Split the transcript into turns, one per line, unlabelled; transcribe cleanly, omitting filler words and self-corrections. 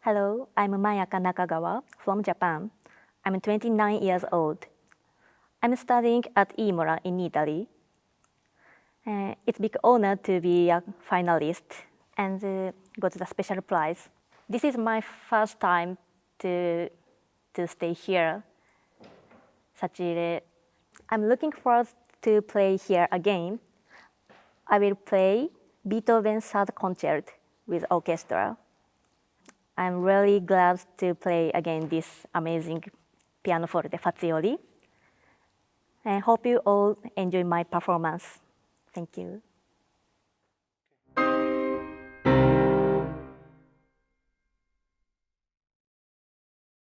Hello, I'm Mayaka Nakagawa from Japan. I'm 29 years old. I'm studying at Imola in Italy. It's a big honor to be a finalist and got the special prize. This is my first time to stay here. I'm looking forward to play here again. I will play Beethoven's Third Concert with orchestra. I'm really glad to play again this amazing pianoforte Fazioli. I hope you all enjoy my performance. Thank you.